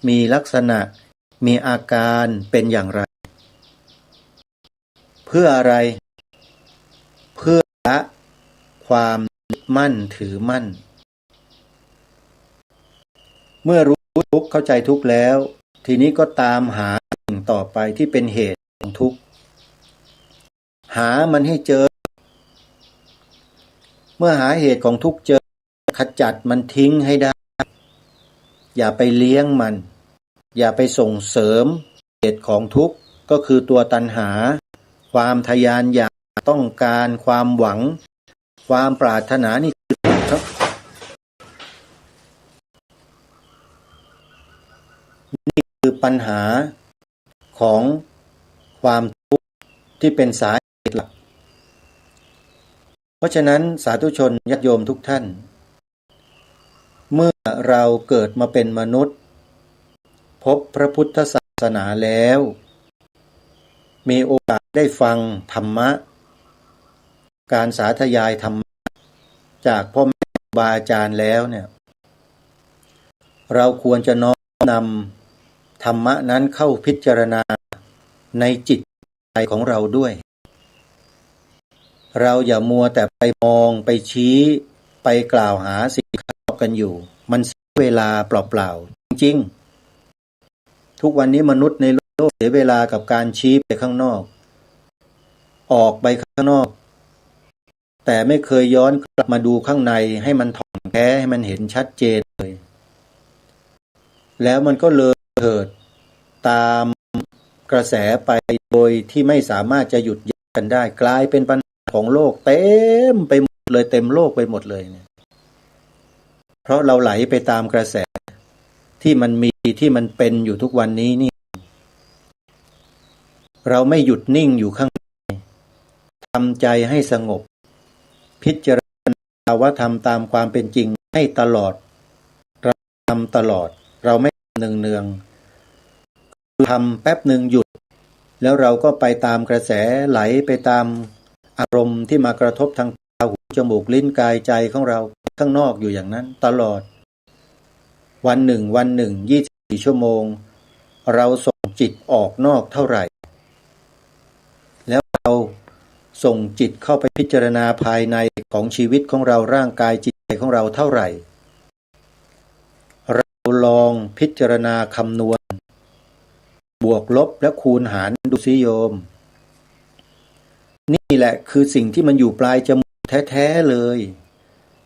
มีลักษณะมีอาการเป็นอย่างไรเพื่ออะไรเพื่อละความมั่นถือมั่นเมื่อรู้ทุกข์เข้าใจทุกข์แล้วทีนี้ก็ตามหาสิ่งต่อไปที่เป็นเหตุของทุกข์หามันให้เจอเมื่อหาเหตุของทุกข์เจอขจัดมันทิ้งให้ได้อย่าไปเลี้ยงมันอย่าไปส่งเสริมเหตุของทุกข์ก็คือตัวตัณหาความทะยานอยากต้องการความหวังความปรารถนานี่คือนี่คือปัญหาของความทุกข์ที่เป็นสาเหตุหลักเพราะฉะนั้นสาธุชนญาติโยมทุกท่านเมื่อเราเกิดมาเป็นมนุษย์พบพระพุทธศาสนาแล้วมีโอกาสได้ฟังธรรมะการสาธยายธรรมะจากพ่อแม่ครูบาอาจารย์แล้วเนี่ยเราควรจะน้อมนำธรรมะนั้นเข้าพิจารณาในจิตใจของเราด้วยเราอย่ามัวแต่ไปมองไปชี้ไปกล่าวหาสิ่งข้างนอกกันอยู่มันเสียเวลาเปล่าๆจริงๆทุกวันนี้มนุษย์ในโลกเสียเวลากับการชี้ไปข้างนอกออกไปข้างนอกแต่ไม่เคยย้อนกลับมาดูข้างในให้มันถ่องแท้ให้มันเห็นชัดเจนเลยแล้วมันก็เลยเถิดตามกระแสไปโดยที่ไม่สามารถจะหยุดยั้งกันได้กลายเป็นปัญหาของโลกเต็มไปหมดเลยเต็มโลกไปหมดเลยเนี่ย ราะเราไหลไปตามกระแสที่มันมีที่มันเป็นอยู่ทุกวันนี้นี่เราไม่หยุดนิ่งอยู่ข้างในทำใจให้สงบพิจารณาว่าทำตามความเป็นจริงให้ตลอดเราทำตลอดเราไม่เนืองทำแป๊บหนึ่งหยุดแล้วเราก็ไปตามกระแสไหลไปตามอารมณ์ที่มากระทบทางตาหูจมูกลิ้นกายใจของเราข้างนอกอยู่อย่างนั้นตลอดวันหนึ่ง24 ชั่วโมงเราส่งจิตออกนอกเท่าไหร่แล้วเราส่งจิตเข้าไปพิจารณาภายในของชีวิตของเราร่างกายจิตใจของเราเท่าไหร่เราลองพิจารณาคำนวณบวกลบและคูณหารดูสิโยมนี่แหละคือสิ่งที่มันอยู่ปลายจมูกแท้ๆเลย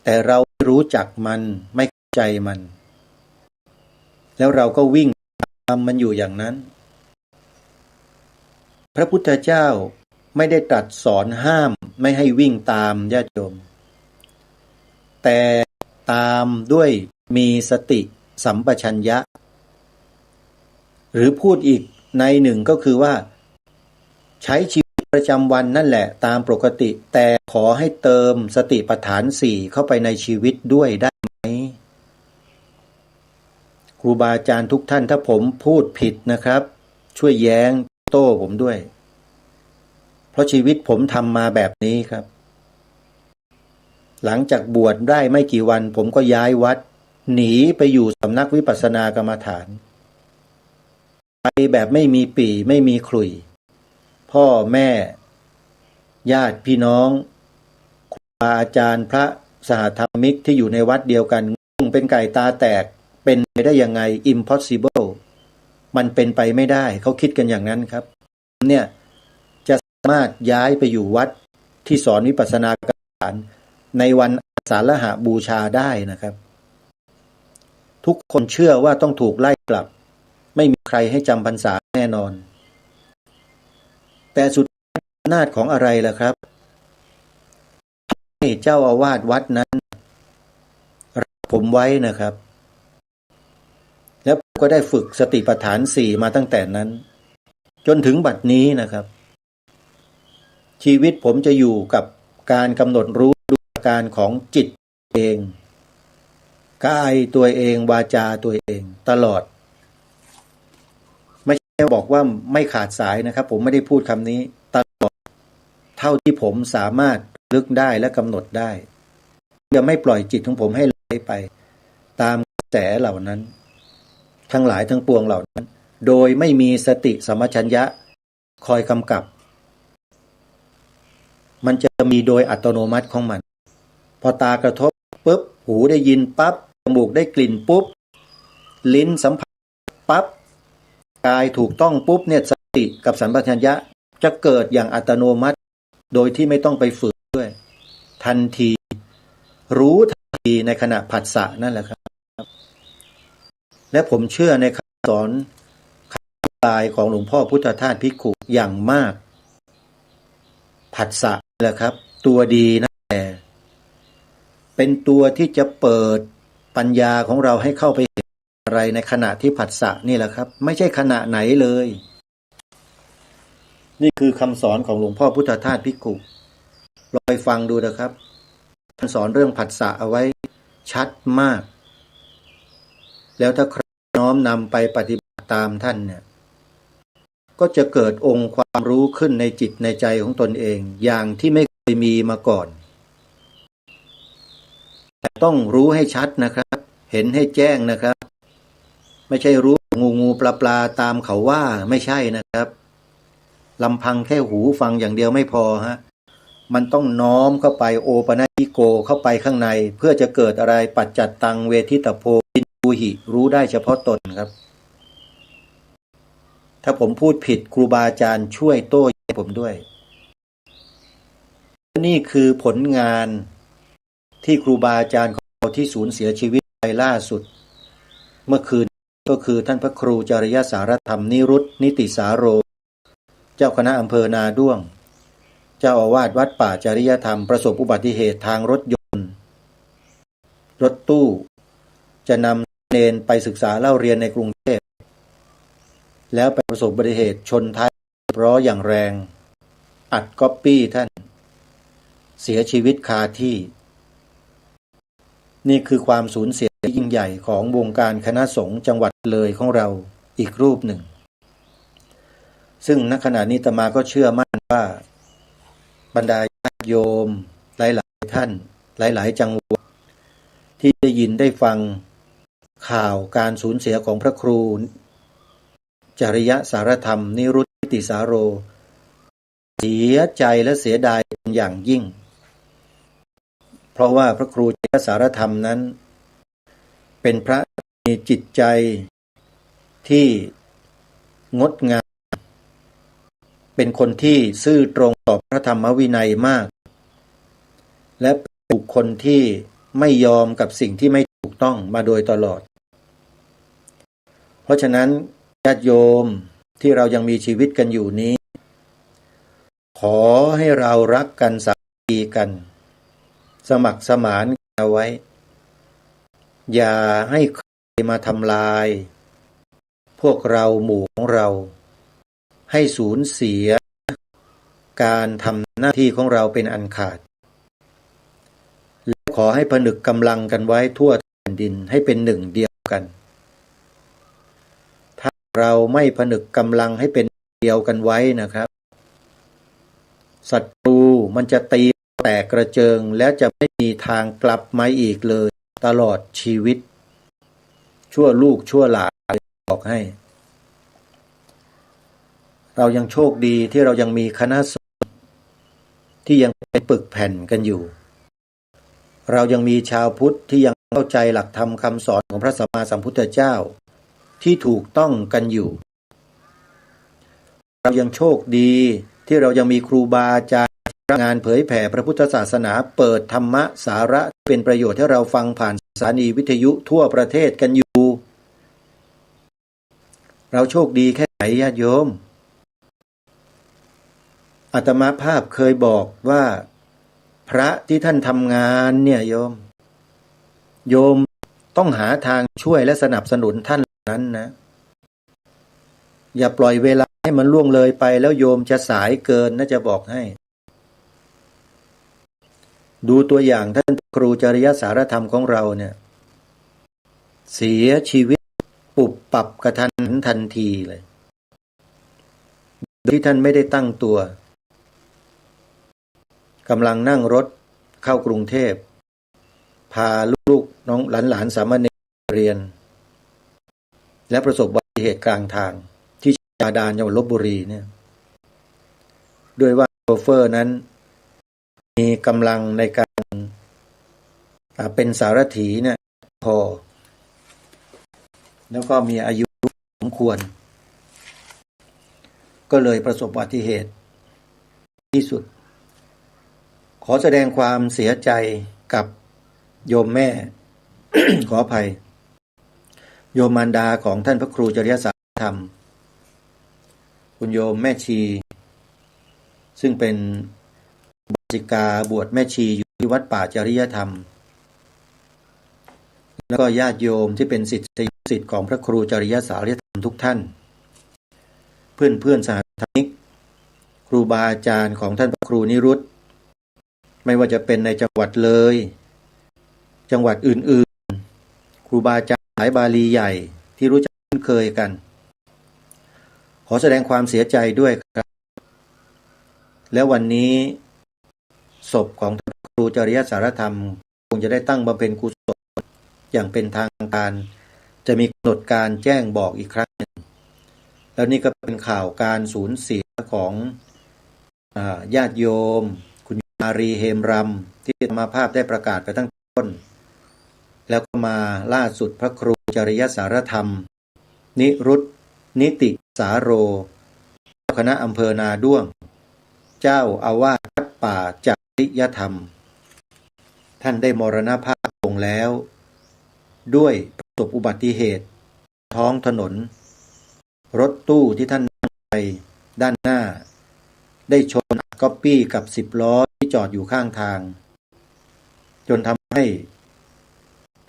แต่เราไม่รู้จักมันไม่เข้าใจมันแล้วเราก็วิ่งตามมันอยู่อย่างนั้นพระพุทธเจ้าไม่ได้ตรัสสอนห้ามไม่ให้วิ่งตามญาติโยมแต่ตามด้วยมีสติสัมปชัญญะหรือพูดอีกในหนึ่งก็คือว่าใช้ชีวิตประจำวันนั่นแหละตามปกติแต่ขอให้เติมสติปัฏฐาน4เข้าไปในชีวิตด้วยได้ไหมครูบาอาจารย์ทุกท่านถ้าผมพูดผิดนะครับช่วยแย้งโต้ผมด้วยเพราะชีวิตผมทำมาแบบนี้ครับหลังจากบวชได้ไม่กี่วันผมก็ย้ายวัดหนีไปอยู่สำนักวิปัสสนากรรมฐานไปแบบไม่มีปี่ไม่มีขลุ่ยพ่อแม่ญาติพี่น้องครูบาอาจารย์พระสหธรรมิกที่อยู่ในวัดเดียวกันเป็นไก่ตาแตกเป็นไปได้ยังไง impossible มันเป็นไปไม่ได้เขาคิดกันอย่างนั้นครับเนี่ยจะสามารถย้ายไปอยู่วัดที่สอนวิปัสสนากรรมฐานในวันอาสาฬหบูชาได้นะครับทุกคนเชื่อว่าต้องถูกไล่กลับไม่มีใครให้จำพรรษาแน่นอนแต่สุดอำนาจของอะไรล่ะครับให้เจ้าอาวาสวัดนั้นรับผมไว้นะครับแล้วผมก็ได้ฝึกสติปัฏฐาน4มาตั้งแต่นั้นจนถึงบัดนี้นะครับชีวิตผมจะอยู่กับการกำหนดรู้ดูอาการของจิตเองกายตัวเองวาจาตัวเองตลอดไม่ใช่บอกว่าไม่ขาดสายนะครับผมไม่ได้พูดคำนี้ตลอดเท่าที่ผมสามารถลึกได้และกำหนดได้จะไม่ปล่อยจิตของผมให้ไหลไปตามกระแสเหล่านั้นทั้งหลายทั้งปวงเหล่านั้นโดยไม่มีสติสัมปชัญญะคอยกำกับมันจะมีโดยอัตโนมัติของมันพอตากระทบปุ๊บหูได้ยินปั๊บจมูกได้กลิ่นปุ๊บลิ้นสัมผัสปั๊บกายถูกต้องปุ๊บเนี่ยสติกับสัมปชัญญะจะเกิดอย่างอัตโนมัติโดยที่ไม่ต้องไปฝึกด้วยทันทีรู้ทันทีในขณะผัสสะนั่นแหละครับและผมเชื่อในคำสอนคำอธิบายของหลวงพ่อพุทธทาสภิกขุอย่างมากผัสสะแหละครับตัวดีนะแต่เป็นตัวที่จะเปิดปัญญาของเราให้เข้าไปเห็นอะไรในขณะที่ผัสสะนี่แหละครับไม่ใช่ขณะไหนเลยนี่คือคำสอนของหลวงพ่อพุทธทาสภิกขุลองไปฟังดูนะครับท่านสอนเรื่องผัสสะเอาไว้ชัดมากแล้วถ้าใครน้อมนำไปปฏิบัติตามท่านเนี่ยก็จะเกิดองค์ความรู้ขึ้นในจิตในใจของตนเองอย่างที่ไม่เคยมีมาก่อนแต่ต้องรู้ให้ชัดนะครับเห็นให้แจ้งนะครับไม่ใช่รู้งูปลาตามเขาว่าไม่ใช่นะครับลำพังแค่หูฟังอย่างเดียวไม่พอฮะมันต้องน้อมเข้าไปโอปนัญิโกเข้าไปข้างในเพื่อจะเกิดอะไรปัจจัตตังเวทิตโพวินยูหิรู้ได้เฉพาะตนครับถ้าผมพูดผิดครูบาอาจารย์ช่วยโต้แย้งผมด้วยนี่คือผลงานที่ครูบาอาจารย์ของเราที่สูญเสียชีวิตไปล่าสุดเมื่อคืนก็คือท่านพระครูจริยสารธรรมนิรุตนิติสาโรเจ้าคณะอำเภอนาด้วงเจ้าอาวาสวัดป่าจริยธรรมประสบอุบัติเหตุทางรถยนต์รถตู้ จะนำเนนไปศึกษาเล่าเรียนในกรุงเทพแล้วไปประสบอุบัติเหตุชนท้ายล้ออย่างแรงอัดก๊อปปี้ท่านเสียชีวิตคาที่นี่คือความสูญเสียยิ่งใหญ่ของวงการคณะสงฆ์จังหวัดเลยของเราอีกรูปหนึ่งซึ่งณขณะนี้อาตมาก็เชื่อมั่นว่าบรรดาญาติโยมหลายๆท่านหลายๆจังหวัดที่ได้ยินได้ฟังข่าวการสูญเสียของพระครูจริยสารธรรมนิรุตติสาโรเสียใจและเสียดายเป็นอย่างยิ่งเพราะว่าพระครูจริยสารธรรมนั้นเป็นพระมีจิตใจที่งดงามเป็นคนที่ซื่อตรงต่อพระธรรมวินัยมากและเป็นบุคคลที่ไม่ยอมกับสิ่งที่ไม่ถูกต้องมาโดยตลอดเพราะฉะนั้นญาติโยมที่เรายังมีชีวิตกันอยู่นี้ขอให้เรารักกันสามัคคีกันสมัครสมานกันเอาไว้อย่าให้ใครมาทำลายพวกเราหมู่ของเราให้สูญเสียการทำหน้าที่ของเราเป็นอันขาดและขอให้ผนึกกำลังกันไว้ทั่วแผ่นดินให้เป็นหนึ่งเดียวกันถ้าเราไม่ผนึกกำลังให้เป็นเดียวกันไว้นะครับศัตรูมันจะตีแตกกระเจิงและจะไม่มีทางกลับมาอีกเลยตลอดชีวิตชั่วลูกชั่วหลานบอกให้เรายังโชคดีที่เรายังมีคณะสงฆ์ที่ยังเป็นปึกแผ่นกันอยู่เรายังมีชาวพุทธที่ยังเข้าใจหลักธรรมคำสอนของพระสัมมาสัมพุทธเจ้าที่ถูกต้องกันอยู่เรายังโชคดีที่เรายังมีครูบาอาจารย์งานเผยแผ่พระพุทธศาสนาเปิดธรรมะสาระเป็นประโยชน์ให้เราฟังผ่านสถานีวิทยุทั่วประเทศกันอยู่เราโชคดีแค่ไหนญาติโยมอาตมาภาพเคยบอกว่าพระที่ท่านทำงานเนี่ยโยมต้องหาทางช่วยและสนับสนุนท่านนั้นนะอย่าปล่อยเวลาให้มันล่วงเลยไปแล้วโยมจะสายเกินนะจะบอกให้ดูตัวอย่างท่านครูจริยสารธรรมของเราเนี่ยเสียชีวิตปุบปับกระทันหันทันทีเลยที่ท่านไม่ได้ตั้งตัวกำลังนั่งรถเข้ากรุงเทพพาลูกน้องหลานสามเณรเรียนและประสบอุบัติเหตุกลางทางที่ชาดาจังหวัดลพบุรีเนี่ยด้วยว่าโชเฟอร์นั้นมีกำลังในการเป็นสารถีเนี่ยพอแล้วก็มีอายุสมควรก็เลยประสบอุบัติเหตุที่สุดขอแสดงความเสียใจกับโยมแม่ ขออภัยโยมมารดาของท่านพระครูจริยสารธรรมคุณโยมแม่ชีซึ่งเป็นบาสิกาบวชแม่ชีอยู่ที่วัดป่าจริยธรรมแล้วก็ญาติโยมที่เป็นศิษย์ของพระครูจริยสารธรรมทุกท่านเพื่อนสาธมิกครูบาอาจารย์ของท่านพระครูนิรุตไม่ว่าจะเป็นในจังหวัดเลยจังหวัดอื่นๆครูบาอาจารย์สายบาลีใหญ่ที่รู้จักคุ้นเคยกันขอแสดงความเสียใจด้วยครับแล้ววันนี้ศพของท่านครูจริยสารธรรมคงจะได้ตั้งบำเพ็ญกุศลอย่างเป็นทางการจะมีกำหนดการแจ้งบอกอีกครั้งหนึ่งแล้วนี่ก็เป็นข่าวการสูญเสียของญาติโยมคุณมารีเฮมรำที่ธรรมภาพได้ประกาศไปตั้งต้นแล้วก็มาล่าสุดพระครูจริยสารธรรมนิรุตนิติสาโรคณะอำเภอนาด้วงเจ้าอาวาสวัดป่าจริยธรรมท่านได้มรณภาพลงแล้วด้วยประสบอุบัติเหตุท้องถนนรถตู้ที่ท่านนั่งไปด้านหน้าได้ชนก๊อปปี้กับ10 ล้อที่จอดอยู่ข้างทางจนทำให้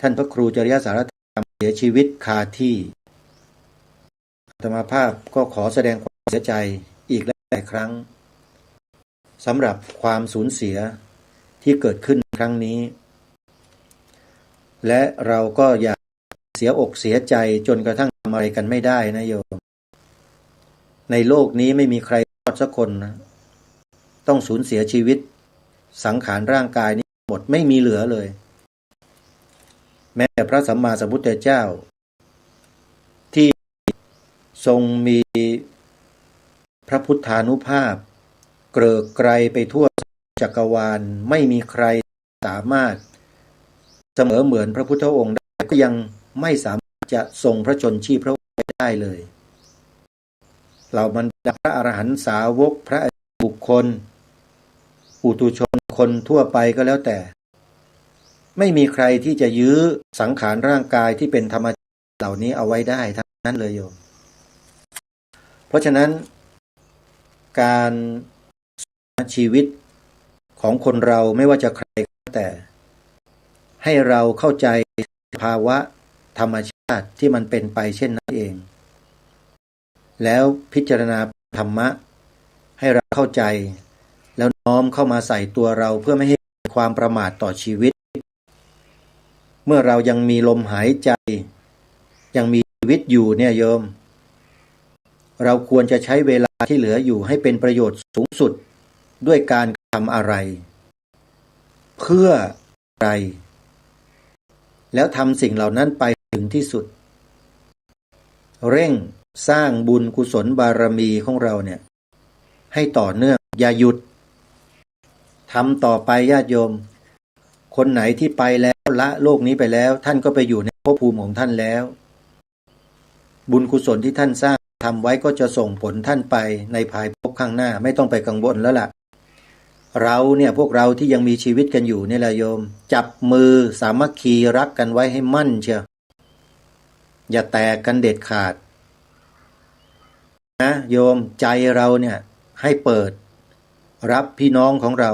ท่านพระครูจริยสารธรรม เสียชีวิตคาที่อาตมาภาพก็ขอแสดงความเสียใจอีกหลายครั้งสำหรับความสูญเสียที่เกิดขึ้นครั้งนี้และเราก็อย่าเสียอกเสียใจจนกระทั่งทำอะไรกันไม่ได้นะโยมในโลกนี้ไม่มีใครรอดสักคนนะต้องสูญเสียชีวิตสังขารร่างกายนี้หมดไม่มีเหลือเลยแม้แต่พระสัมมาสัมพุทธเจ้าที่ทรงมีพระพุทธานุภาพเกริกไกรไปทั่วจักรวาลไม่มีใครสามารถเสมอเหมือนพระพุทธองค์ได้ก็ยังไม่สามารถจะทรงพระชนชีพพระองค์ได้เลยเหล่าบรรดาพระอรหันตสาวกพระอริยบุคคลปุถุชนคนทั่วไปก็แล้วแต่ไม่มีใครที่จะยื้อสังขารร่างกายที่เป็นธรรมชาติเหล่านี้เอาไว้ได้ทั้งนั้นเลยโยมเพราะฉะนั้นการชีวิตของคนเราไม่ว่าจะใครก็แต่ให้เราเข้าใจภาวะธรรมชาติที่มันเป็นไปเช่นนั้นเองแล้วพิจารณาธรรมะให้เราเข้าใจแล้วน้อมเข้ามาใส่ตัวเราเพื่อไม่ให้ความประมาทต่อชีวิตเมื่อเรายังมีลมหายใจยังมีชีวิตอยู่เนี่ยโยมเราควรจะใช้เวลาที่เหลืออยู่ให้เป็นประโยชน์สูงสุดด้วยการทำอะไรเพื่ออะไรแล้วทำสิ่งเหล่านั้นไปถึงที่สุดเร่งสร้างบุญกุศลบารมีของเราเนี่ยให้ต่อเนื่องอย่าหยุดทำต่อไปญาติโยมคนไหนที่ไปแล้วละโลกนี้ไปแล้วท่านก็ไปอยู่ในภพภูมิของท่านแล้วบุญกุศลที่ท่านสร้างทำไว้ก็จะส่งผลท่านไปในภายภพข้างหน้าไม่ต้องไปกังวลแล้วล่ะเราเนี่ยพวกเราที่ยังมีชีวิตกันอยู่นี่แหละโยมจับมือสามัคคีรักกันไว้ให้มั่นเชียวอย่าแตกกันเด็ดขาดนะโยมใจเราเนี่ยให้เปิดรับพี่น้องของเรา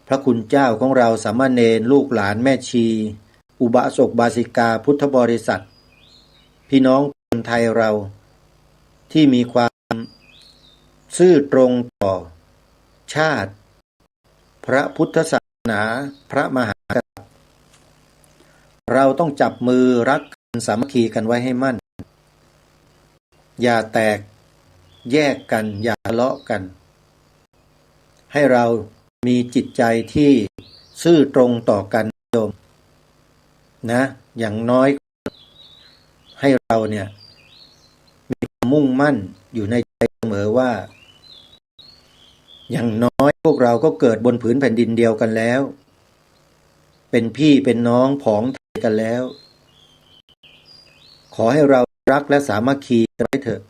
พระคุณเจ้าของเราสามเณรลูกหลานแม่ชีอุบาสกบาสิกาพุทธบริษัทพี่น้องคนไทยเราที่มีความซื่อตรงต่อชาติพระพุทธศาสนาพระมหากษัตริย์เราต้องจับมือรักกันสามัคคีกันไว้ให้มั่นอย่าแตกแยกกันอย่าทะเลาะกันให้เรามีจิตใจที่ซื่อตรงต่อกันโยมนะอย่างน้อยให้เราเนี่ยมีความมุ่งมั่นอยู่ในใจเสมอว่าอย่างน้อยพวกเราก็เกิดบนผืนแผ่นดินเดียวกันแล้วเป็นพี่เป็นน้องผองไทยกันแล้วขอให้เรารักและสามัคคีกันไว้เถอะ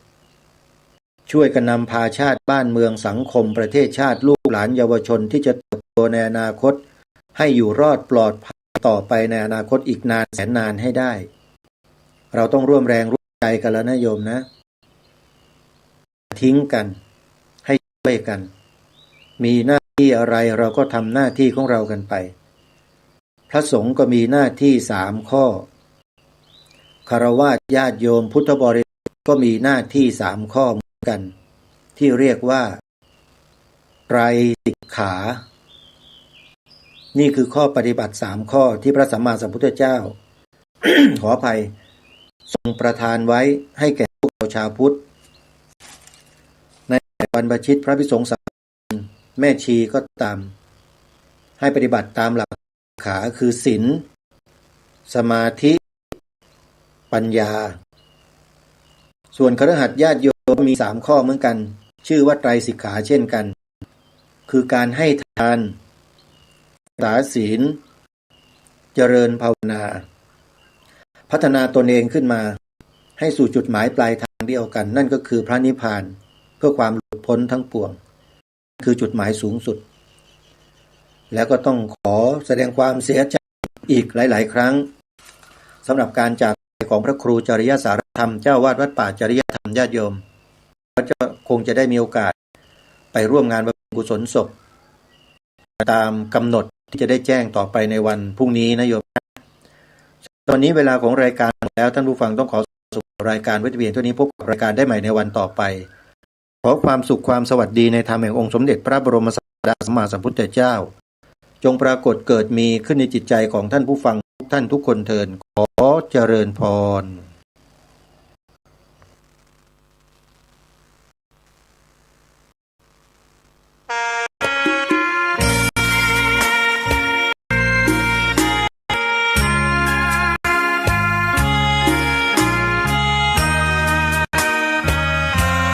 ช่วยกันนำพาชาติบ้านเมืองสังคมประเทศชาติลูกหลานเยาวชนที่จะเติบโตในอนาคตให้อยู่รอดปลอดภัยต่อไปในอนาคตอีกนานแสนนานให้ได้เราต้องร่วมแรงร่วมใจกันแล้วนะโยมนะทิ้งกันให้ช่วยกันมีหน้าที่อะไรเราก็ทำหน้าที่ของเรากันไปพระสงฆ์ก็มีหน้าที่3 ข้อฆราวาสญาติโยมพุทธบริษัทก็มีหน้าที่3 ข้อเหมือนกันที่เรียกว่าไตรสิกขานี่คือข้อปฏิบัติ3 ข้อที่พระสัมมาสัมพุทธเจ้า ขออภัยทรงประทานไว้ให้แก่พวกเราชาวพุทธในบรรพชิตพระภิกษุสงฆ์แม่ชีก็ตามให้ปฏิบัติตามหลักขาคือศีลสมาธิปัญญาส่วนคฤหัสถ์ญาติโยมมี3 ข้อเหมือนกันชื่อว่าไตรสิกขาเช่นกันคือการให้ทานรักษาศีลเจริญภาวนาพัฒนาตนเองขึ้นมาให้สู่จุดหมายปลายทางเดียวกันนั่นก็คือพระนิพพานเพื่อความหลุดพ้นทั้งปวงคือจุดหมายสูงสุดแล้วก็ต้องขอแสดงความเสียใจอีกหลายๆครั้งสำหรับการจากไปของพระครูจริยสารธรรมเจ้าวาดวัดป่าจริยธรรมญาติโยมก็คงจะได้มีโอกาสไปร่วมงานบำเพ็ญกุศลศพตามกำหนดที่จะได้แจ้งต่อไปในวันพรุ่งนี้นะโยม ตอนนี้เวลาของรายการแล้วท่านผู้ฟังต้องขอสู่รายการไว้แต่เพียงเท่านี้พบกับรายการได้ใหม่ในวันต่อไปขอความสุขความสวัสดีในธรรมแห่งองค์สมเด็จพระบรมศาสดาสัมมาสัมพุทธเจ้าจงปรากฏเกิดมีขึ้นในจิตใจของท่านผู้ฟังทุกท่านทุกคนเถิดขอเจริญพร